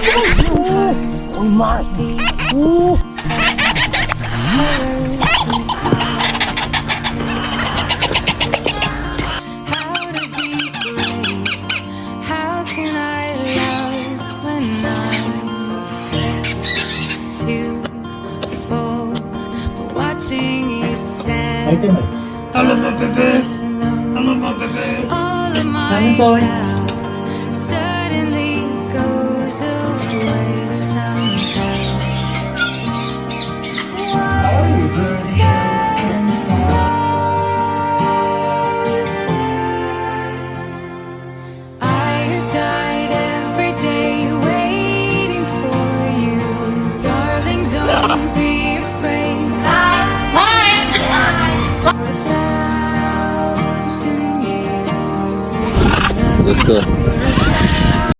Oh my. How can I love when I'm too full? But watching you stand Hello, my baby. Hello, my baby. all of my Namin boy. doubt suddenly goes away somehow. I have died every day waiting for you, darling. Don't be afraid. I've waited for 1,000 years. Let's go.